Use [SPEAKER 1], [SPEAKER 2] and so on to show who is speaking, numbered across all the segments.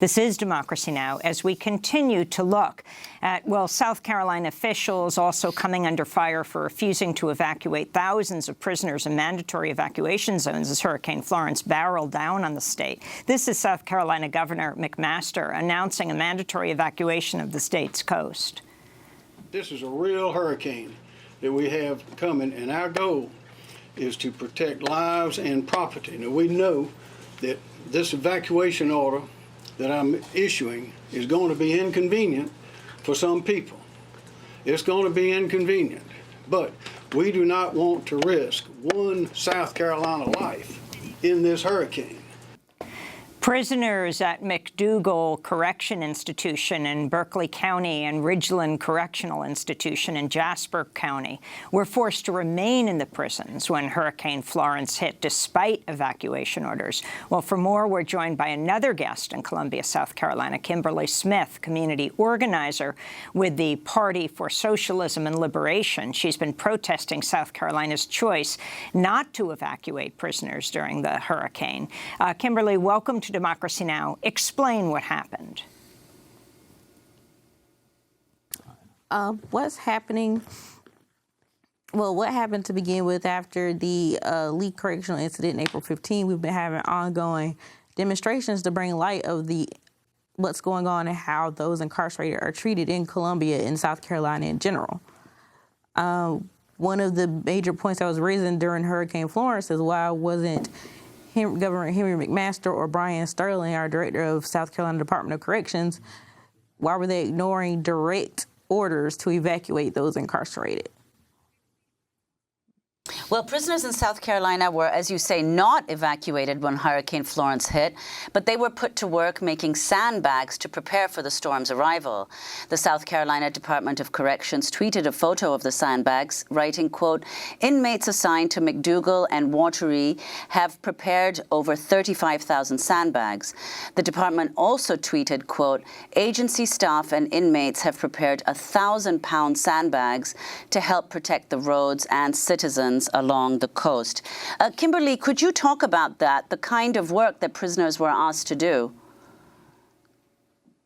[SPEAKER 1] This is Democracy Now! As we continue to look at, well, South Carolina officials also coming under fire for refusing to evacuate thousands of prisoners in mandatory evacuation zones as Hurricane Florence barreled down on the state. This is South Carolina Governor McMaster announcing a mandatory evacuation of the state's coast.
[SPEAKER 2] This is a real hurricane that we have coming, and our goal is to protect lives and property. Now, we know that this evacuation order that I'm issuing is going to be inconvenient for some people. It's going to be inconvenient, but we do not want to risk one South Carolina life in this hurricane.
[SPEAKER 1] Prisoners at McDougal Correction Institution in Berkeley County and Ridgeland Correctional Institution in Jasper County were forced to remain in the prisons when Hurricane Florence hit, despite evacuation orders. Well, for more, we're joined by another guest in Columbia, South Carolina, Kimberly Smith, community organizer with the Party for Socialism and Liberation. She's been protesting South Carolina's choice not to evacuate prisoners during the hurricane. Kimberly, welcome to Democracy Now! Explain what happened.
[SPEAKER 3] What's happening? Well, what happened to begin with after the Lee correctional incident in April 15? We've been having ongoing demonstrations to bring light of what's going on and how those incarcerated are treated in Columbia and South Carolina in general. One of the major points I was raising during Hurricane Florence is why wasn't Governor Henry McMaster or Brian Sterling, our director of South Carolina Department of Corrections, why were they ignoring direct orders to evacuate those incarcerated?
[SPEAKER 4] Well, prisoners in South Carolina were, as you say, not evacuated when Hurricane Florence hit, but they were put to work making sandbags to prepare for the storm's arrival. The South Carolina Department of Corrections tweeted a photo of the sandbags, writing, quote, "Inmates assigned to McDougal and Wateree have prepared over 35,000 sandbags." The department also tweeted, quote, "Agency staff and inmates have prepared 1,000-pound sandbags to help protect the roads and citizens along the coast." Kimberly, could you talk about that, the kind of work that prisoners were asked to do?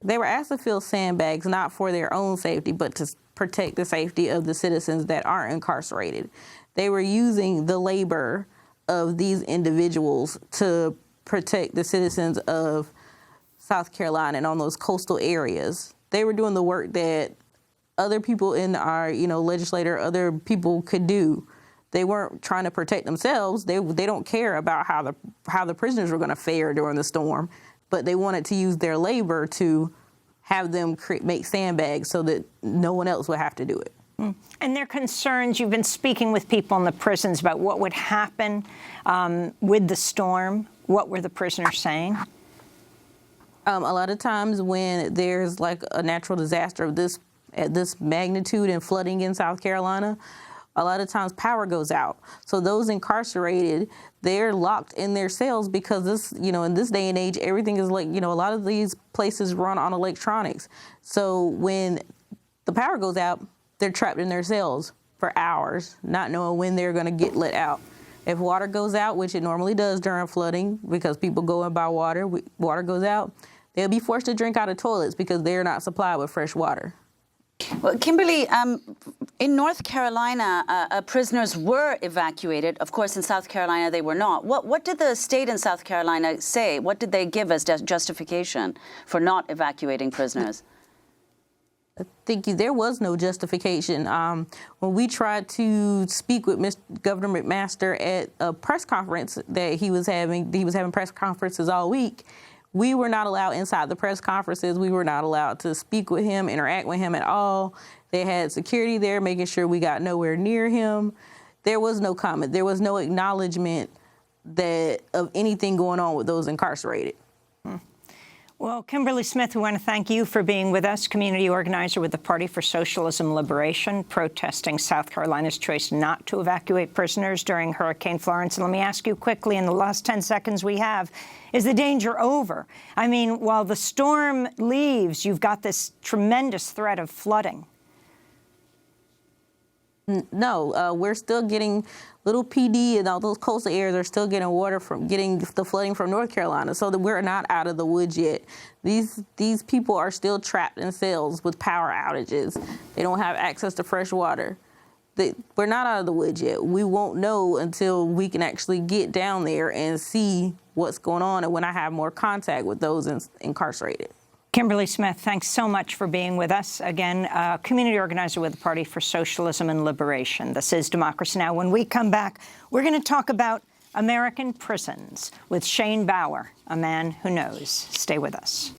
[SPEAKER 3] They were asked to fill sandbags not for their own safety, but to protect the safety of the citizens that aren't incarcerated. They were using the labor of these individuals to protect the citizens of South Carolina and on those coastal areas. They were doing the work that other people in our, legislature, other people could do. They weren't trying to protect themselves. They don't care about how the prisoners were going to fare during the storm, but they wanted to use their labor to have them make sandbags so that no one else would have to do it.
[SPEAKER 1] And their concerns, you've been speaking with people in the prisons about what would happen with the storm. What were the prisoners saying?
[SPEAKER 3] A lot of times when there's like a natural disaster of this magnitude and flooding in South Carolina, a lot of times power goes out. So those incarcerated, they're locked in their cells because this, in this day and age, everything is like, a lot of these places run on electronics. So when the power goes out, they're trapped in their cells for hours, not knowing when they're going to get let out. If water goes out, which it normally does during flooding because people go in by water, water goes out, they'll be forced to drink out of toilets because they're not supplied with fresh water.
[SPEAKER 4] Well, Kimberly, in North Carolina, prisoners were evacuated. Of course, in South Carolina, they were not. What did the state in South Carolina say? What did they give as justification for not evacuating prisoners?
[SPEAKER 3] I think there was no justification. When we tried to speak with Governor McMaster at a press conference that he was having press conferences all week. We were not allowed inside the press conferences. We were not allowed to speak with him, interact with him at all. They had security there making sure we got nowhere near him. There was no comment. There was no acknowledgement of anything going on with those incarcerated.
[SPEAKER 1] Well, Kimberly Smith, we want to thank you for being with us, community organizer with the Party for Socialism and Liberation, protesting South Carolina's choice not to evacuate prisoners during Hurricane Florence. And let me ask you quickly, in the last 10 seconds we have, is the danger over? I mean, while the storm leaves, you've got this tremendous threat of flooding.
[SPEAKER 3] No, we're still getting Little PD and all those coastal areas are still getting water from getting the flooding from North Carolina, so that we're not out of the woods yet. These people are still trapped in cells with power outages. They don't have access to fresh water. We're not out of the woods yet. We won't know until we can actually get down there and see what's going on and when I have more contact with those incarcerated.
[SPEAKER 1] Kimberly Smith, thanks so much for being with us. Again, community organizer with the Party for Socialism and Liberation. This is Democracy Now! When we come back, we're going to talk about American prisons with Shane Bauer, a man who knows. Stay with us.